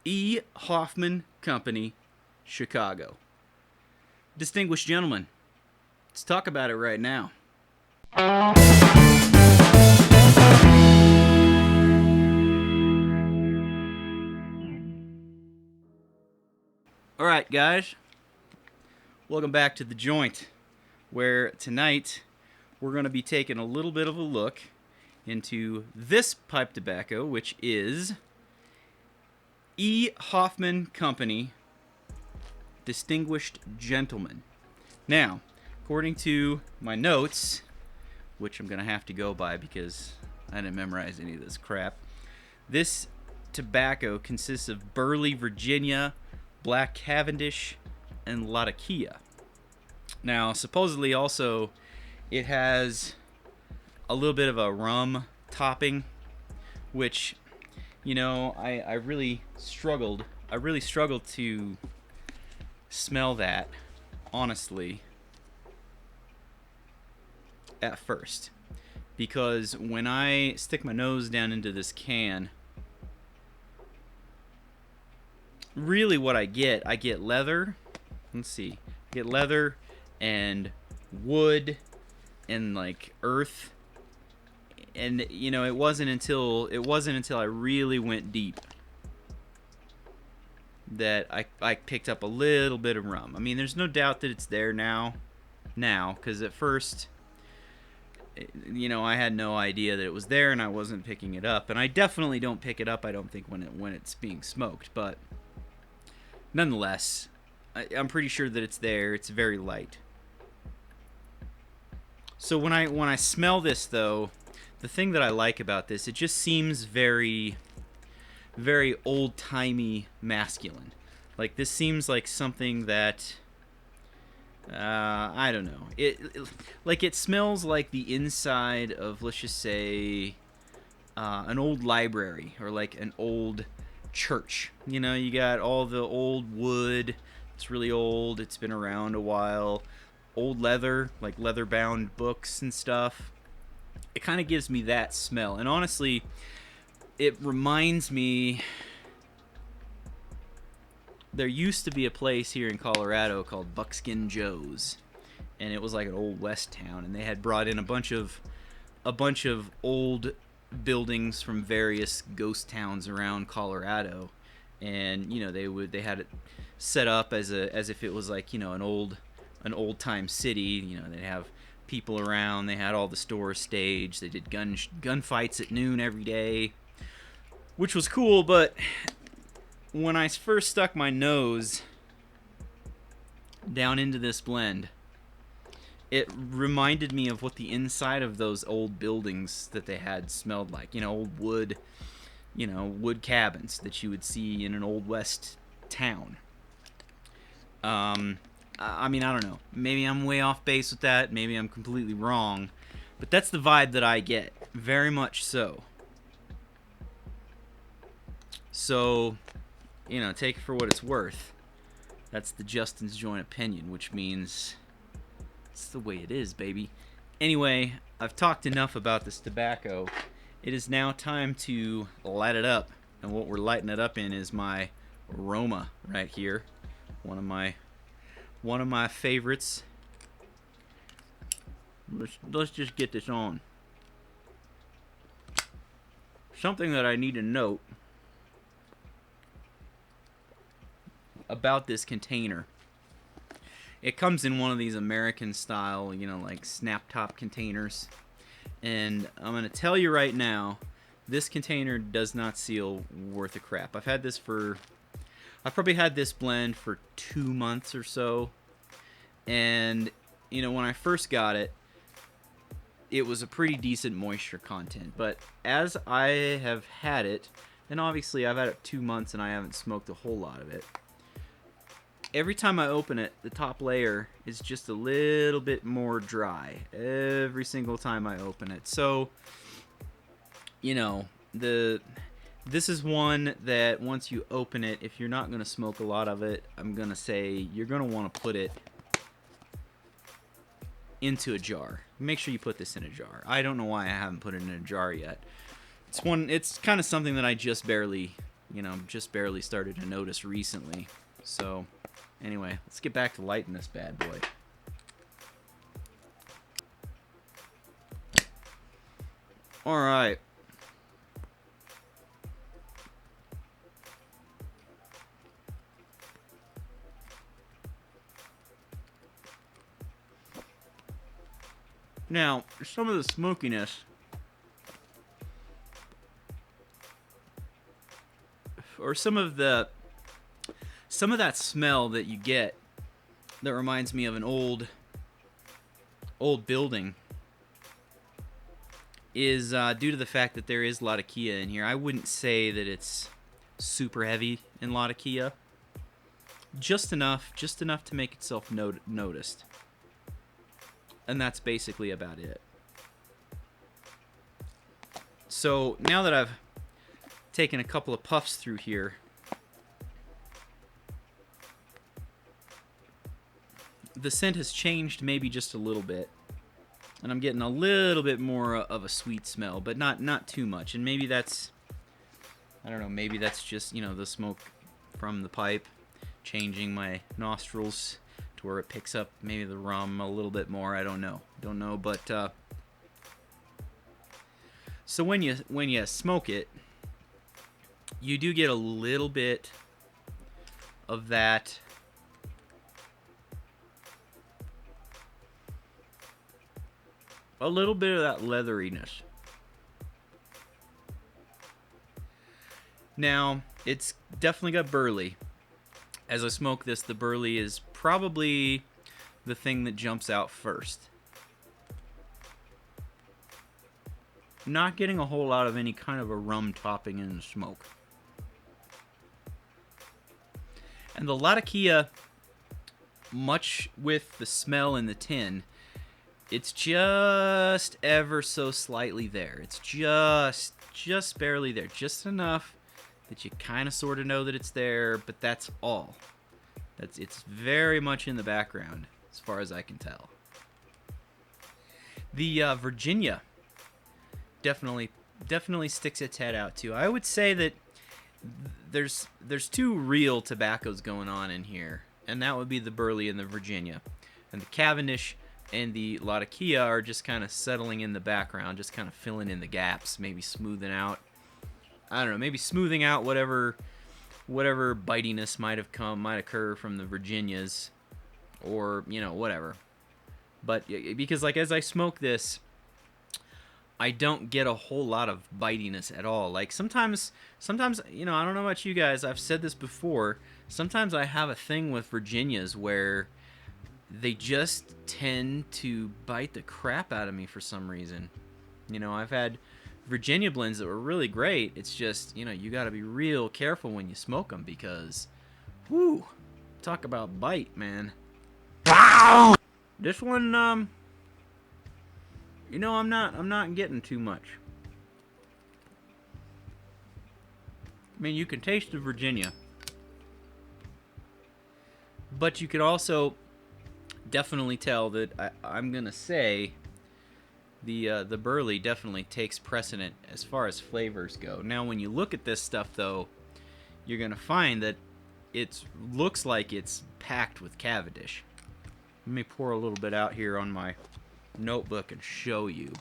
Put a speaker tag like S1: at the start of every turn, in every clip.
S1: E. Hoffman Company, Chicago. Distinguished gentlemen, let's talk about it right now. Alright, guys, welcome back to The Joint, where tonight we're going to be taking a little bit of a look into this pipe tobacco, which is E. Hoffman Company, Distinguished Gentleman. Now, according to my notes, which I'm going to have to go by because I didn't memorize any of this crap, this tobacco consists of Burley, Virginia, Black Cavendish, and Latakia. Now, supposedly also, it has a little bit of a rum topping, which, you know, I really struggled. I really struggled to smell that, honestly, at first. Because when I stick my nose down into this can, really what I get leather. Let's see. I get leather and wood and like earth. And you know, it wasn't until I really went deep that I picked up a little bit of rum. I mean, there's no doubt that it's there now, because at first, you know, I had no idea that it was there, and I wasn't picking it up. And I definitely don't pick it up, I don't think, when it's being smoked. But nonetheless, I'm pretty sure that it's there. It's very light. So when I smell this, though, the thing that I like about this, it just seems very, very old-timey masculine. Like, this seems like something that, I don't know. It smells like the inside of, let's just say, an old library or like an old church. You know, you got all the old wood. It's really old. It's been around a while. Old leather, like leather-bound books and stuff. It kind of gives me that smell. And honestly, it reminds me, there used to be a place here in Colorado called Buckskin Joe's, and it was like an old west town, and they had brought in a bunch of old buildings from various ghost towns around Colorado, and you know, they had it set up as if it was like, you know, an old time city. You know, they'd have people around, they had all the stores staged, they did gunfights at noon every day, which was cool. But when I first stuck my nose down into this blend, it reminded me of what the inside of those old buildings that they had smelled like. You know, old wood, you know, wood cabins that you would see in an old west town. I mean, I don't know. Maybe I'm way off base with that. Maybe I'm completely wrong. But that's the vibe that I get. Very much so. So, you know, take it for what it's worth. That's the Justin's Joint opinion, which means it's the way it is, baby. Anyway, I've talked enough about this tobacco. It is now time to light it up. And what we're lighting it up in is my Roma right here. One of my favorites. Let's just get this on. Something that I need to note about this container. It comes in one of these American style, you know, like snap top containers. And I'm going to tell you right now, this container does not seal worth a crap. I've probably had this blend for 2 months or so. And, you know, when I first got it, it was a pretty decent moisture content. But as I have had it, and obviously I've had it 2 months and I haven't smoked a whole lot of it, every time I open it, the top layer is just a little bit more dry. Every single time I open it. So, you know, this is one that once you open it, if you're not going to smoke a lot of it, I'm going to say you're going to want to put it into a jar. Make sure you put this in a jar. I don't know why I haven't put it in a jar yet. It's kind of something that I just barely just barely started to notice recently. So, anyway, let's get back to lighting this bad boy. All right. Now, some of the smokiness, or some of that smell that you get, that reminds me of an old building, is due to the fact that there is Latakia in here. I wouldn't say that it's super heavy in Latakia. Just enough to make itself noticed. And that's basically about it. So now that I've taken a couple of puffs through here, the scent has changed maybe just a little bit. And I'm getting a little bit more of a sweet smell, but not too much. And maybe that's, I don't know, maybe that's just, the smoke from the pipe changing my nostrils to where it picks up maybe the rum a little bit more. I don't know, but so when you smoke it, you do get a little bit of that leatheriness. Now, it's definitely got burley. As I smoke this, the burley is probably the thing that jumps out first. Not getting a whole lot of any kind of a rum topping in the smoke. And the Latakia, much with the smell in the tin, it's just ever so slightly there. It's just barely there. Just enough that you kind of sort of know that it's there, but that's all. It's very much in the background, as far as I can tell. The Virginia definitely sticks its head out too. I would say that there's two real tobaccos going on in here, and that would be the Burley and the Virginia. And the Cavendish and the Latakia are just kind of settling in the background, just kind of filling in the gaps, maybe smoothing out. I don't know, maybe smoothing out whatever bitiness might occur from the Virginias, or whatever. But because as I smoke this, I don't get a whole lot of bitiness at all. Like sometimes I don't know about you guys, I've said this before, sometimes I have a thing with Virginias where they just tend to bite the crap out of me for some reason. I've had Virginia blends that were really great. It's just, you got to be real careful when you smoke them because, whoo, talk about bite, man. This one, I'm not getting too much. I mean, you can taste the Virginia, but you could also definitely tell that I'm gonna say the Burley definitely takes precedent as far as flavors go. Now, when you look at this stuff, though, you're gonna find that it looks like it's packed with Cavendish. Let me pour a little bit out here on my notebook and show you.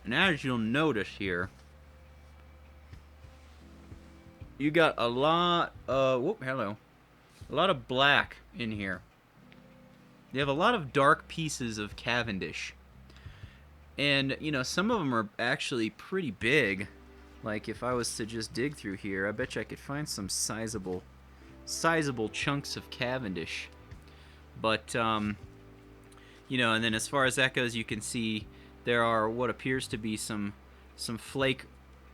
S1: And as you'll notice here, you got a lot of a lot of black in here. You have a lot of dark pieces of Cavendish. And, some of them are actually pretty big. Like, if I was to just dig through here, I bet you I could find some sizable chunks of Cavendish. But, and then as far as that goes, you can see there are what appears to be some flake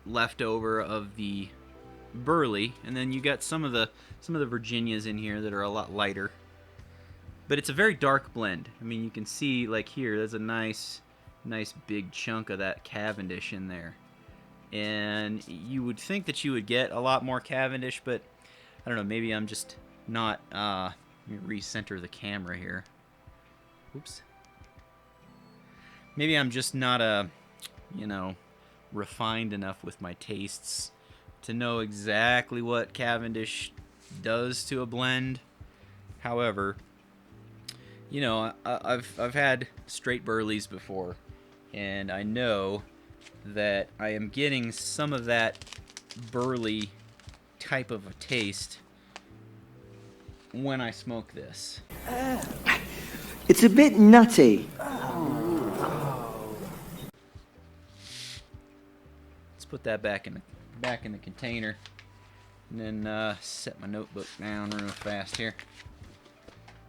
S1: left over of the Burley. And then you got some of the Virginias in here that are a lot lighter. But it's a very dark blend. I mean, you can see, like here, there's a nice big chunk of that Cavendish in there. And you would think that you would get a lot more Cavendish, but I don't know, maybe I'm just not, let me recenter the camera here. Oops. Maybe I'm just not, refined enough with my tastes to know exactly what Cavendish does to a blend. However, you know, I've had straight burleys before, and I know that I am getting some of that burley type of a taste when I smoke this.
S2: It's a bit nutty.
S1: Let's put that back in the container, and then set my notebook down real fast here.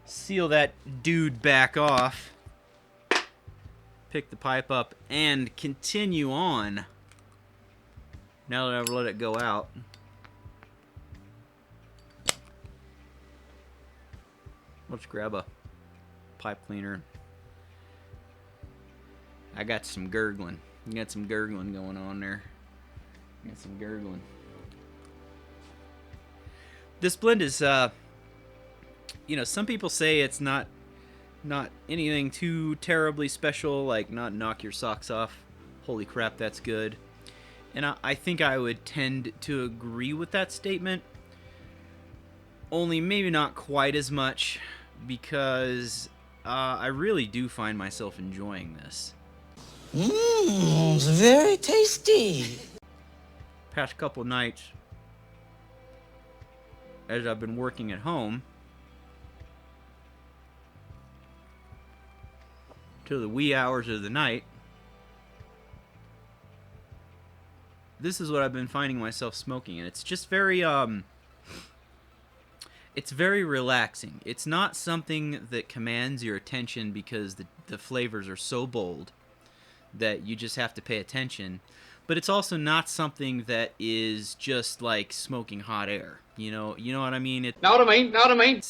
S1: Seal that dude back off. Pick the pipe up and continue on. Now that I've let it go out. Let's grab a pipe cleaner. I got some gurgling. You got some gurgling going on there. Got some gurgling. This blend is, you know, some people say it's not anything too terribly special, like not knock your socks off. Holy crap, that's good. And I think I would tend to agree with that statement. Only maybe not quite as much, because I really do find myself enjoying this.
S2: It's very tasty.
S1: Past couple nights, as I've been working at home, till the wee hours of the night, this is what I've been finding myself smoking, and it's just very it's very relaxing. It's not something that commands your attention because the flavors are so bold that you just have to pay attention. But it's also not something that is just like smoking hot air. You know what I mean? Know what I mean?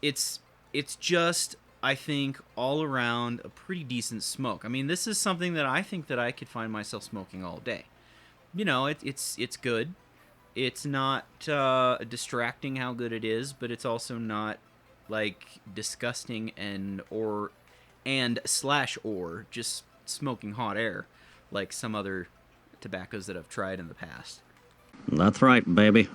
S1: It's just, I think, all around a pretty decent smoke. I mean, this is something that I think that I could find myself smoking all day. You know, it's good. It's not distracting how good it is, but it's also not like disgusting and just smoking hot air like some other tobaccos that I've tried in the past.
S3: That's right, baby.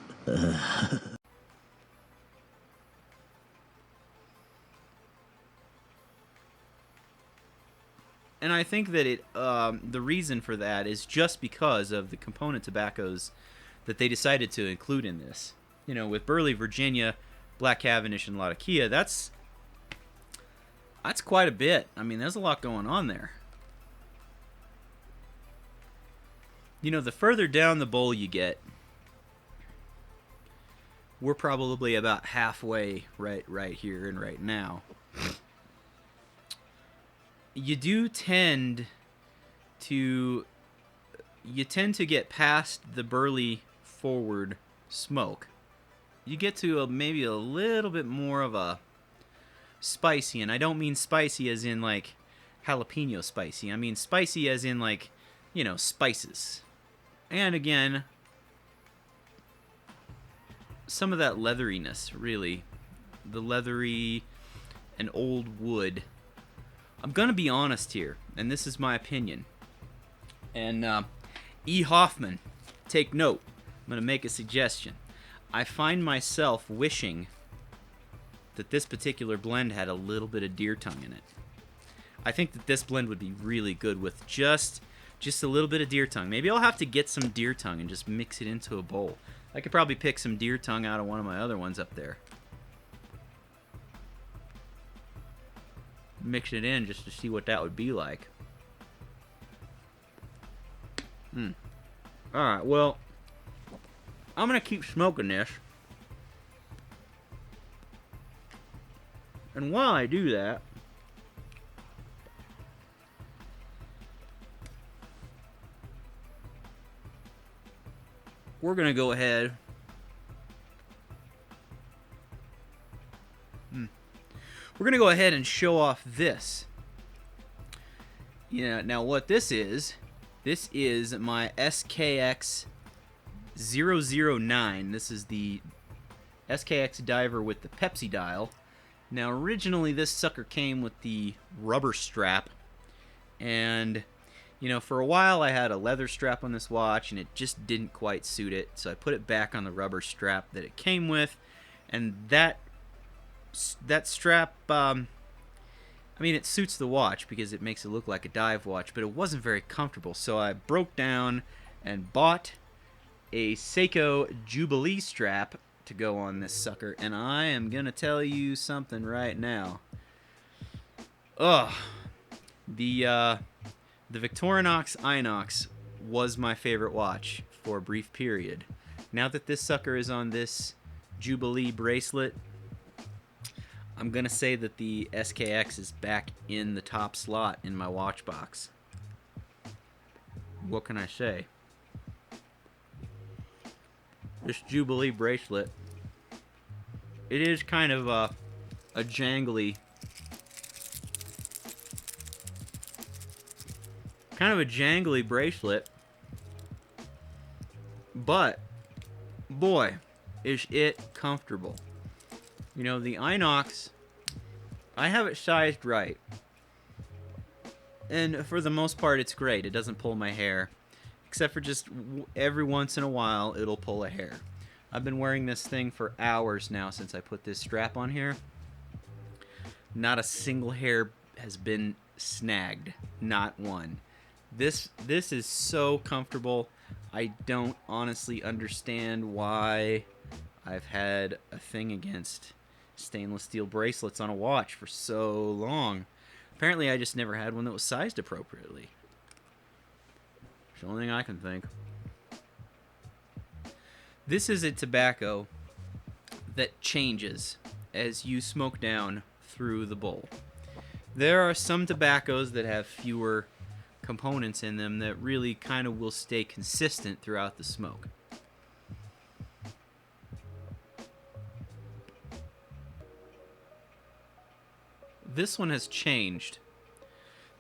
S1: And I think that the reason for that is just because of the component tobaccos that they decided to include in this. You know, with Burley, Virginia, Black Cavendish, and Latakia, that's quite a bit. I mean, there's a lot going on there. You know, the further down the bowl you get, we're probably about halfway right here and right now. You do tend to get past the burley forward smoke. You get to maybe a little bit more of a spicy, and I don't mean spicy as in like jalapeno spicy. I mean spicy as in like, you know, spices. And again, some of that leatheriness, really. The leathery and old wood. I'm going to be honest here, and this is my opinion. And E. Hoffman, take note. I'm going to make a suggestion. I find myself wishing that this particular blend had a little bit of deer tongue in it. I think that this blend would be really good with just a little bit of deer tongue. Maybe I'll have to get some deer tongue and just mix it into a bowl. I could probably pick some deer tongue out of one of my other ones up there. Mix it in just to see what that would be like. Alright, well, I'm going to keep smoking this. And while I do that, we're going to go ahead. We're going to go ahead and show off this. Yeah, now what this is my SKX 009. This is the SKX diver with the Pepsi dial. Now originally this sucker came with the rubber strap, and You know, for a while I had a leather strap on this watch and it just didn't quite suit it, so I put it back on the rubber strap that it came with, and that strap, I mean, it suits the watch because it makes it look like a dive watch, but it wasn't very comfortable, so I broke down and bought a Seiko Jubilee strap to go on this sucker, and I am gonna tell you something right now. Ugh. The Victorinox Inox was my favorite watch for a brief period. Now that this sucker is on this Jubilee bracelet, I'm gonna say that the SKX is back in the top slot in my watch box. What can I say? This Jubilee bracelet, it is kind of a jangly, bracelet, but boy, is it comfortable. You know, the Inox, I have it sized right, and for the most part it's great. It doesn't pull my hair, except for just every once in a while it'll pull a hair. I've been wearing this thing for hours now since I put this strap on here. Not a single hair has been snagged, not one. This is so comfortable. I don't honestly understand why I've had a thing against stainless steel bracelets on a watch for so long. Apparently I just never had one that was sized appropriately. It's the only thing I can think. This is a tobacco that changes as you smoke down through the bowl. There are some tobaccos that have fewer components in them that really kind of will stay consistent throughout the smoke. This one has changed.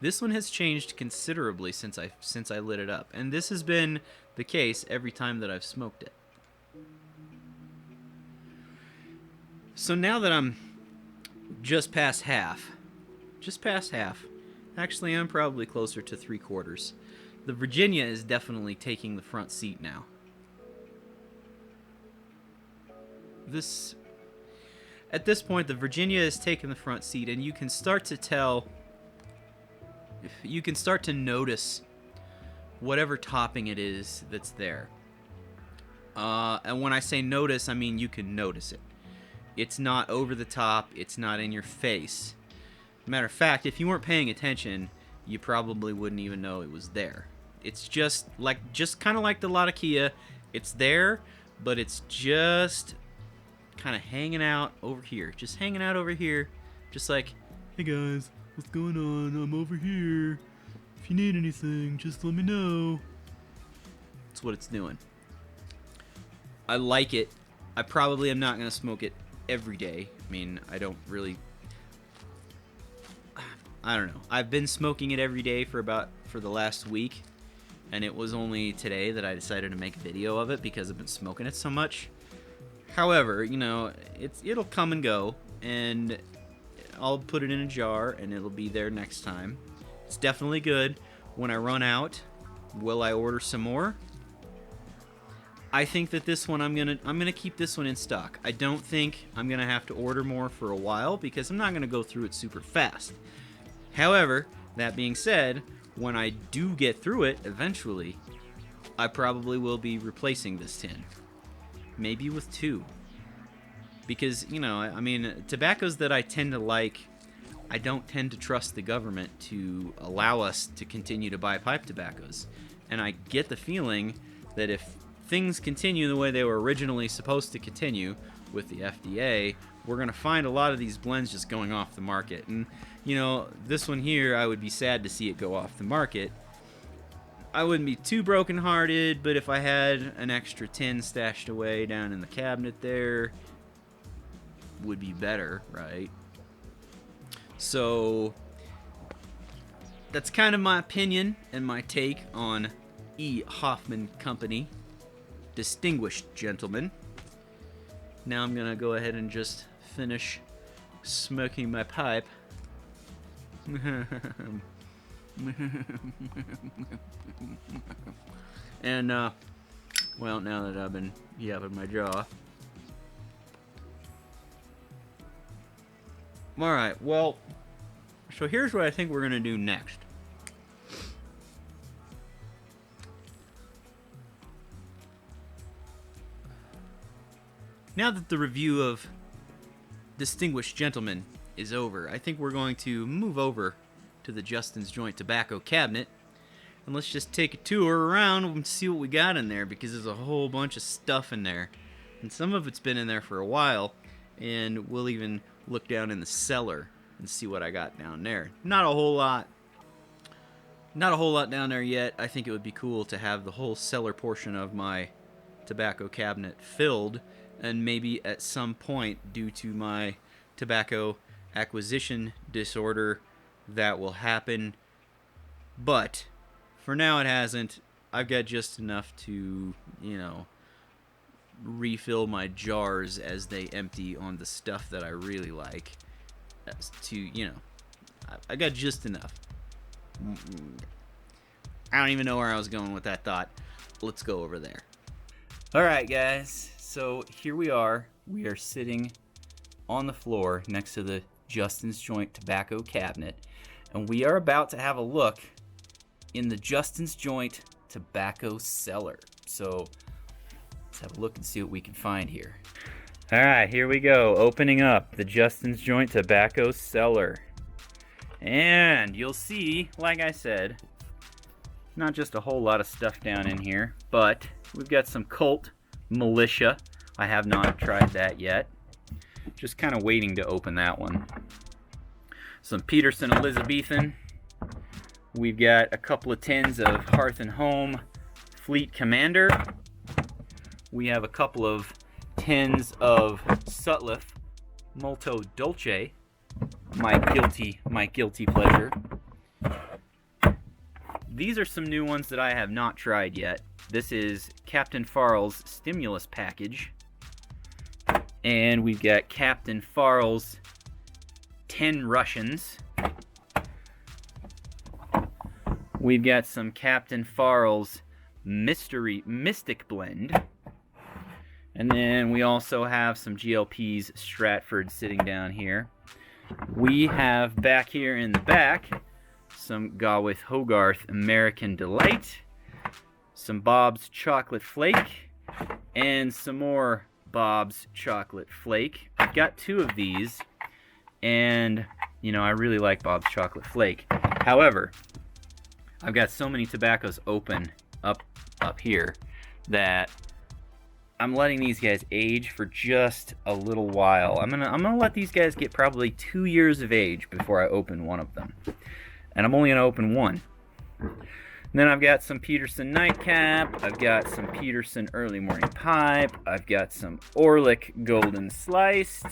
S1: This one has changed considerably since I lit it up, and this has been the case every time that I've smoked it. So now that I'm just past half, actually I'm probably closer to 3/4. The Virginia is definitely taking the front seat now. At this point, the Virginia is taking the front seat, and you can start to tell, you can start to notice whatever topping it is that's there. And when I say notice, I mean you can notice it. It's not over the top, it's not in your face. Matter of fact, if you weren't paying attention, you probably wouldn't even know it was there. It's just kind of like the Latakia. It's there, but it's just kind of hanging out over here. Just hanging out over here. Just like, hey guys, what's going on? I'm over here. If you need anything, just let me know. That's what it's doing. I like it. I probably am not going to smoke it every day. I mean, I don't know. I've been smoking it every day for the last week, and it was only today that I decided to make a video of it because I've been smoking it so much. However, you know, it'll come and go, and I'll put it in a jar, and it'll be there next time. It's definitely good. When I run out, will I order some more? I think that this one I'm gonna keep this one in stock. I don't think I'm gonna have to order more for a while because I'm not gonna go through it super fast. However, that being said, when I do get through it eventually, I probably will be replacing this tin. Maybe with 2. Because, you know, I mean, tobaccos that I tend to like, I don't tend to trust the government to allow us to continue to buy pipe tobaccos. And I get the feeling that if things continue the way they were originally supposed to continue with the FDA, we're going to find a lot of these blends just going off the market. And, you know, this one here, I would be sad to see it go off the market. I wouldn't be too brokenhearted, but if I had an extra tin stashed away down in the cabinet there, would be better, right? So that's kind of my opinion and my take on Hoffman Company. Distinguished gentlemen. Now I'm gonna go ahead and just finish smoking my pipe. And, well, now that I've been yapping my jaw. Alright, well, so here's what I think we're going to do next. Now that the review of Distinguished Gentlemen is over, I think we're going to move over to the Justin's Joint Tobacco Cabinet, and let's just take a tour around and see what we got in there, because there's a whole bunch of stuff in there, and some of it's been in there for a while, and we'll even look down in the cellar and see what I got down there. Not a whole lot down there yet. I think it would be cool to have the whole cellar portion of my tobacco cabinet filled, and maybe at some point, due to my tobacco acquisition disorder, that will happen. But for now it hasn't. I've got just enough to, refill my jars as they empty on the stuff that I really like. I got just enough. I don't even know where I was going with that thought. Let's go over there. Alright, guys. So here we are. We are sitting on the floor next to the Justin's Joint Tobacco Cabinet, and we are about to have a look in the Justin's Joint Tobacco Cellar. So let's have a look and see what we can find here. Alright, here we go. Opening up the Justin's Joint Tobacco Cellar. And you'll see, like I said, not just a whole lot of stuff down in here, but we've got some Colt Militia. I have not tried that yet. Just kind of waiting to open that one. Some Peterson Elizabethan. We've got a couple of tins of Hearth and Home Fleet Commander. We have a couple of tins of Sutliff Molto Dolce. My guilty pleasure. These are some new ones that I have not tried yet. This is Captain Farrell's Stimulus Package. And we've got Captain Farrell's 10 Russians. We've got some Captain Farrell's Mystic Blend. And then we also have some GLP's Stratford sitting down here. We have back here in the back some Gawain Hogarth American Delight, some Bob's Chocolate Flake, and some more Bob's Chocolate Flake. I've got two of these, and I really like Bob's Chocolate Flake. However, I've got so many tobaccos open up here that I'm letting these guys age for just a little while. I'm gonna let these guys get probably 2 years of age before I open one of them. And I'm only gonna open one. And then I've got some Peterson Nightcap. I've got some Peterson Early Morning Pipe. I've got some Orlick Golden Sliced.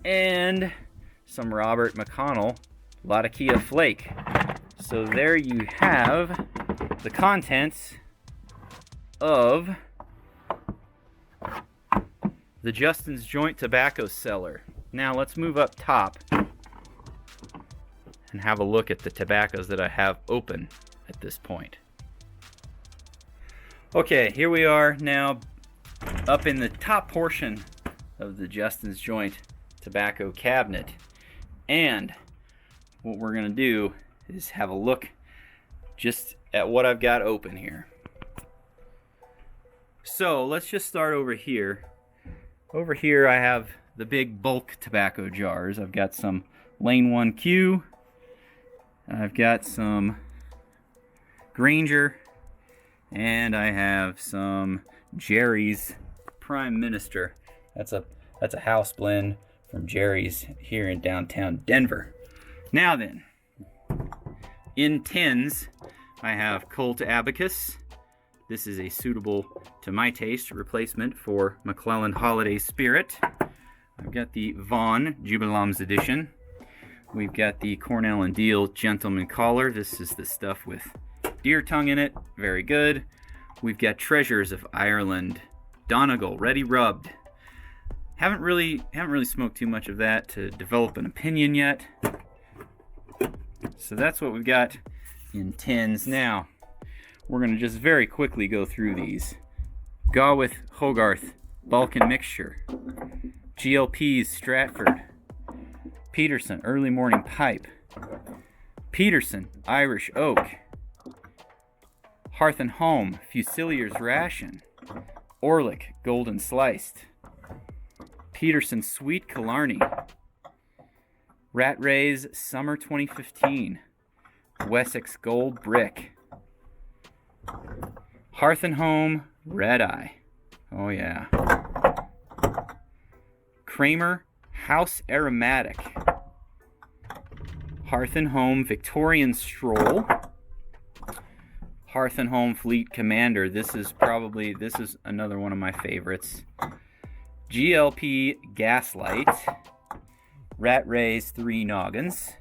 S1: And some Robert McConnell Latakia Flake. So there you have the contents of the Justin's Joint Tobacco Cellar. Now let's move up top and have a look at the tobaccos that I have open at this point. Okay, here we are now up in the top portion of the Justin's Joint Tobacco Cabinet. And what we're going to do is have a look just at what I've got open here. So let's just start over here. Over here I have the big bulk tobacco jars. I've got some Lane 1Q. I've got some Granger. And I have some Jerry's Prime Minister. That's a house blend from Jerry's here in downtown Denver. Now then, in tins, I have Colt Abacus. This is a suitable, to my taste, replacement for McClellan Holiday Spirit. I've got the Vaughn Jubilams Edition. We've got the Cornell and Deal Gentleman Collar. This is the stuff with deer tongue in it. Very good. We've got Treasures of Ireland Donegal Ready Rubbed. Haven't really smoked too much of that to develop an opinion yet. So that's what we've got in tins. Now, we're going to just very quickly go through these. Gawith Hogarth Balkan Mixture. GLP's Stratford. Peterson Early Morning Pipe. Peterson Irish Oak. Hearth and Home Fusiliers Ration. Orlick Golden Sliced. Peterson Sweet Killarney. Rat Rays Summer 2015. Wessex Gold Brick. Hearth and Home Red Eye. Oh yeah. Kramer House Aromatic. Hearth and Home Victorian Stroll. Hearth and Home Fleet Commander. This is another one of my favorites. GLP Gaslight. Rat Rays 3 Noggins.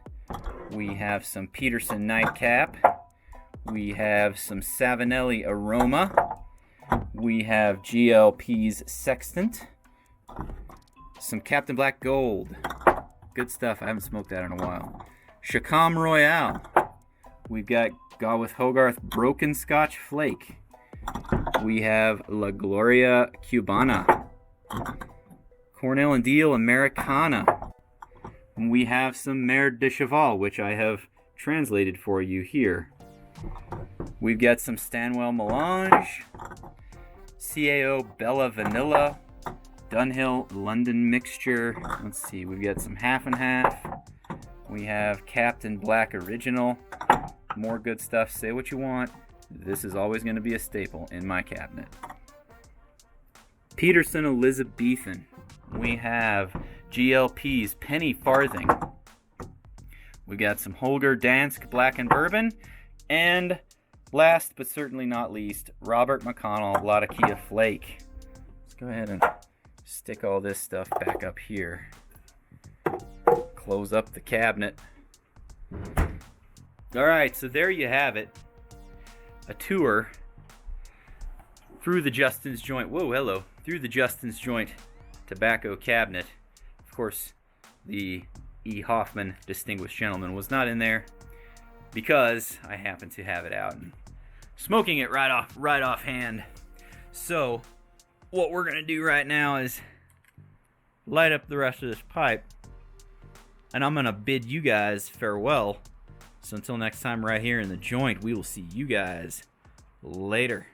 S1: We have some Peterson Nightcap. We have some Savinelli Aroma. We have GLP's Sextant. Some Captain Black Gold. Good stuff. I haven't smoked that in a while. Chacom Royale. We've got Gawith Hogarth Broken Scotch Flake. We have La Gloria Cubana. Cornell and Deal Americana. And we have some Merde de Cheval, which I have translated for you here. We've got some Stanwell Melange. CAO Bella Vanilla. Dunhill London Mixture. Let's see, we've got some half and half. We have Captain Black Original. More good stuff. Say what you want. This is always going to be a staple in my cabinet. Peterson Elizabethan. We have GLP's Penny Farthing. We got some Holger Dansk Black and Bourbon. And last but certainly not least, Robert McConnell Latakia Flake. Let's go ahead and stick all this stuff back up here. Close up the cabinet. Alright, so there you have it. A tour through the Justin's Joint. Whoa, hello. Through the Justin's Joint tobacco cabinet. Of course, the E. Hoffman Distinguished Gentleman was not in there because I happen to have it out and smoking it right off hand. So, what we're gonna do right now is light up the rest of this pipe, and I'm gonna bid you guys farewell. So until next time right here in the joint, we will see you guys later.